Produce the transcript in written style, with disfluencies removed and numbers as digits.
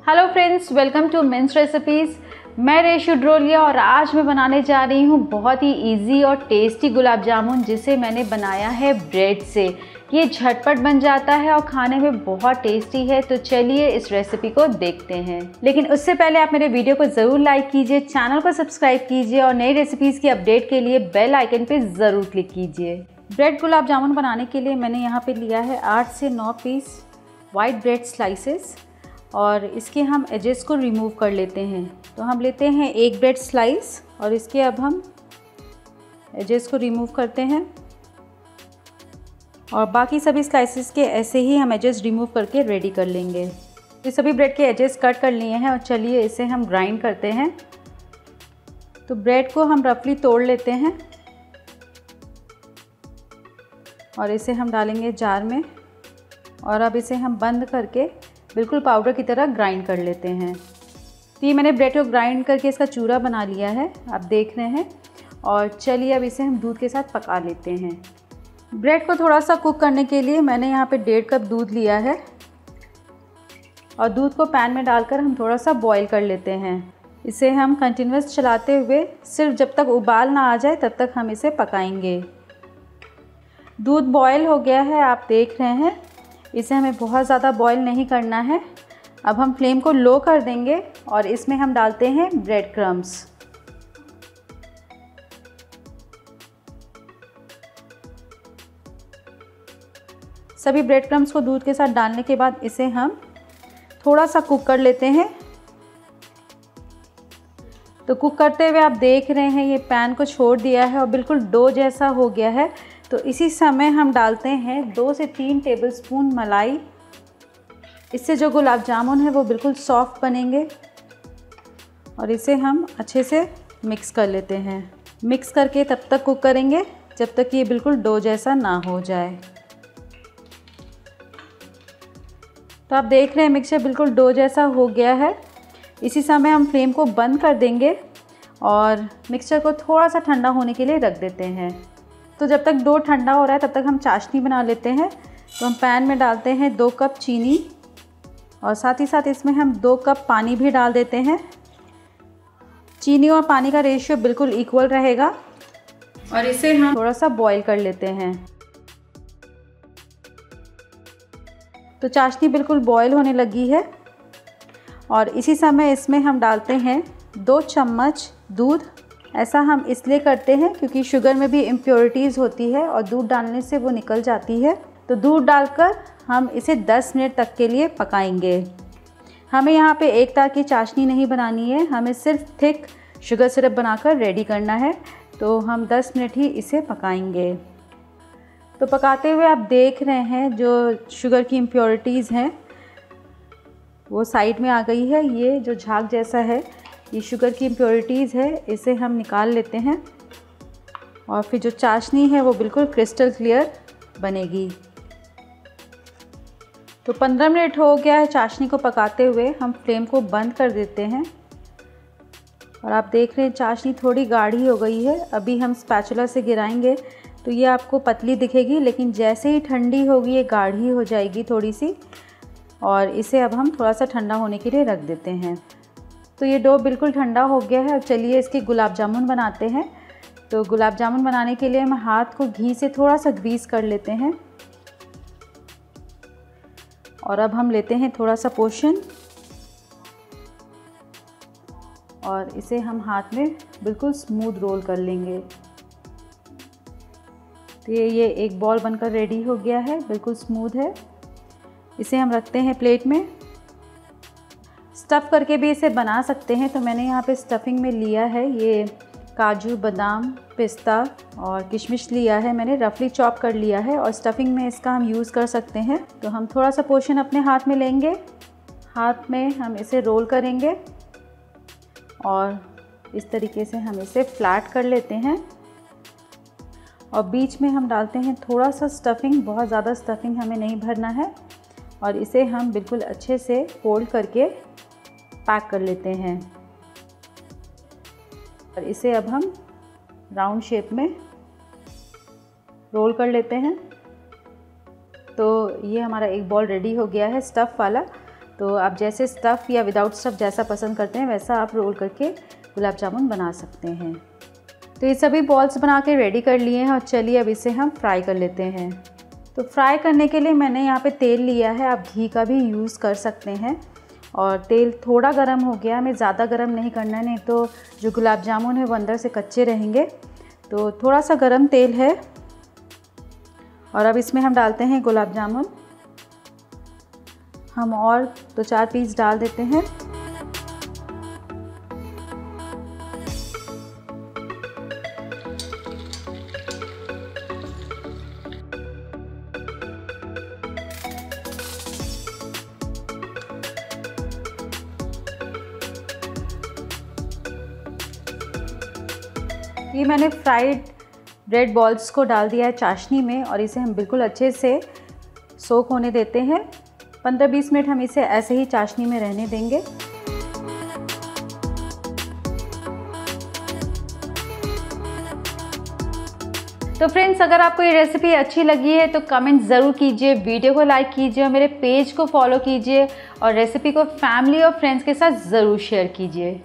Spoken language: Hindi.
Hello friends, welcome to men's recipes. मैं रेशु ड्रोलिया और आज मैं बनाने जा रही हूँ बहुत ही इजी और टेस्टी गुलाब जामुन, जिसे मैंने बनाया है ब्रेड से। ये झटपट बन जाता है और खाने में बहुत टेस्टी है। तो चलिए इस रेसिपी को देखते हैं। लेकिन उससे पहले आप मेरे वीडियो को ज़रूर लाइक कीजिए, चैनल को सब्सक्राइब कीजिए और नई रेसिपीज़ की अपडेट के लिए बेल आइकन पर ज़रूर क्लिक कीजिए। ब्रेड गुलाब जामुन बनाने के लिए मैंने यहाँ पर लिया है 8 से 9 पीस वाइट ब्रेड स्लाइसेस और इसके हम एजेस को रिमूव कर लेते हैं। तो हम लेते हैं एक ब्रेड स्लाइस और इसके अब हम एजेस को रिमूव करते हैं और बाकी सभी स्लाइसेस के ऐसे ही हम एजेस रिमूव करके रेडी कर लेंगे। तो सभी ब्रेड के एजेस कट कर लिए हैं और चलिए इसे हम ग्राइंड करते हैं। तो ब्रेड को हम रफली तोड़ लेते हैं और इसे हम डालेंगे जार में और अब इसे हम बंद करके बिल्कुल पाउडर की तरह ग्राइंड कर लेते हैं। तो ये मैंने ब्रेड को ग्राइंड करके इसका चूरा बना लिया है, आप देख रहे हैं। और चलिए अब इसे हम दूध के साथ पका लेते हैं। ब्रेड को थोड़ा सा कुक करने के लिए मैंने यहाँ पे 1.5 कप दूध लिया है और दूध को पैन में डालकर हम थोड़ा सा बॉईल कर लेते हैं। इसे हम कंटिन्यूस चलाते हुए सिर्फ जब तक उबाल ना आ जाए तब तक हम इसे पकाएंगे। दूध बॉईल हो गया है, आप देख रहे हैं। इसे हमें बहुत ज़्यादा बॉईल नहीं करना है। अब हम फ्लेम को लो कर देंगे और इसमें हम डालते हैं ब्रेड क्रम्स। सभी ब्रेड क्रम्स को दूध के साथ डालने के बाद इसे हम थोड़ा सा कुक कर लेते हैं। तो कुक करते हुए आप देख रहे हैं ये पैन को छोड़ दिया है और बिल्कुल डो जैसा हो गया है। तो इसी समय हम डालते हैं 2 से 3 टेबलस्पून मलाई। इससे जो गुलाब जामुन है वो बिल्कुल सॉफ्ट बनेंगे और इसे हम अच्छे से मिक्स कर लेते हैं। मिक्स करके तब तक कुक करेंगे जब तक ये बिल्कुल डो जैसा ना हो जाए। तो आप देख रहे हैं मिक्सचर बिल्कुल डो जैसा हो गया है। इसी समय हम फ्लेम को बंद कर देंगे और मिक्सचर को थोड़ा सा ठंडा होने के लिए रख देते हैं। तो जब तक डो ठंडा हो रहा है तब तक हम चाशनी बना लेते हैं। तो हम पैन में डालते हैं 2 कप चीनी और साथ ही साथ इसमें हम 2 कप पानी भी डाल देते हैं। चीनी और पानी का रेशियो बिल्कुल इक्वल रहेगा और इसे हम थोड़ा सा बॉईल कर लेते हैं। तो चाशनी बिल्कुल बॉईल होने लगी है और इसी समय इसमें हम डालते हैं 2 चम्मच दूध। ऐसा हम इसलिए करते हैं क्योंकि शुगर में भी इम्प्योरिटीज़ होती है और दूध डालने से वो निकल जाती है। तो दूध डालकर हम इसे 10 मिनट तक के लिए पकाएंगे। हमें यहाँ पे एक तार की चाशनी नहीं बनानी है, हमें सिर्फ थिक शुगर सिरप बनाकर रेडी करना है। तो हम 10 मिनट ही इसे पकाएंगे। तो पकाते हुए आप देख रहे हैं जो शुगर की इम्प्योरिटीज़ हैं वो साइड में आ गई है। ये जो झाग जैसा है ये शुगर की इम्प्योरिटीज़ है, इसे हम निकाल लेते हैं और फिर जो चाशनी है वो बिल्कुल क्रिस्टल क्लियर बनेगी। तो 15 मिनट हो गया है चाशनी को पकाते हुए, हम फ्लेम को बंद कर देते हैं और आप देख रहे हैं चाशनी थोड़ी गाढ़ी हो गई है। अभी हम स्पैचुला से गिराएंगे तो ये आपको पतली दिखेगी, लेकिन जैसे ही ठंडी होगी ये गाढ़ी हो जाएगी थोड़ी सी। और इसे अब हम थोड़ा सा ठंडा होने के लिए रख देते हैं। तो ये डो बिल्कुल ठंडा हो गया है। अब चलिए इसके गुलाब जामुन बनाते हैं। तो गुलाब जामुन बनाने के लिए हम हाथ को घी से थोड़ा सा ग्रीस कर लेते हैं और अब हम लेते हैं थोड़ा सा पोर्शन और इसे हम हाथ में बिल्कुल स्मूथ रोल कर लेंगे। तो ये एक बॉल बनकर रेडी हो गया है, बिल्कुल स्मूथ है। इसे हम रखते हैं प्लेट में। स्टफ़ करके भी इसे बना सकते हैं। तो मैंने यहाँ पे स्टफिंग में लिया है ये काजू, बादाम, पिस्ता और किशमिश लिया है, मैंने रफली चॉप कर लिया है और स्टफिंग में इसका हम यूज़ कर सकते हैं। तो हम थोड़ा सा पोर्शन अपने हाथ में लेंगे, हाथ में हम इसे रोल करेंगे और इस तरीके से हम इसे फ्लैट कर लेते हैं और बीच में हम डालते हैं थोड़ा सा स्टफिंग। बहुत ज़्यादा स्टफिंग हमें नहीं भरना है और इसे हम बिल्कुल अच्छे से फोल्ड करके पैक कर लेते हैं और इसे अब हम राउंड शेप में रोल कर लेते हैं। तो ये हमारा एक बॉल रेडी हो गया है स्टफ़ वाला। तो आप जैसे स्टफ़ या विदाउट स्टफ़ जैसा पसंद करते हैं वैसा आप रोल करके गुलाब जामुन बना सकते हैं। तो ये सभी बॉल्स बना के रेडी कर लिए हैं और चलिए अब इसे हम फ्राई कर लेते हैं। तो फ्राई करने के लिए मैंने यहाँ पे तेल लिया है, आप घी का भी यूज़ कर सकते हैं। और तेल थोड़ा गर्म हो गया, हमें ज़्यादा गर्म नहीं करना है, नहीं तो जो गुलाब जामुन है वो अंदर से कच्चे रहेंगे। तो थोड़ा सा गर्म तेल है और अब इसमें हम डालते हैं गुलाब जामुन। हम और 2-4 पीस डाल देते हैं। ये मैंने फ्राइड ब्रेड बॉल्स को डाल दिया है चाशनी में और इसे हम बिल्कुल अच्छे से सोक होने देते हैं। 15-20 मिनट हम इसे ऐसे ही चाशनी में रहने देंगे। तो फ्रेंड्स, अगर आपको ये रेसिपी अच्छी लगी है तो कमेंट ज़रूर कीजिए, वीडियो को लाइक कीजिए और मेरे पेज को फॉलो कीजिए और रेसिपी को फैमिली और फ्रेंड्स के साथ ज़रूर शेयर कीजिए।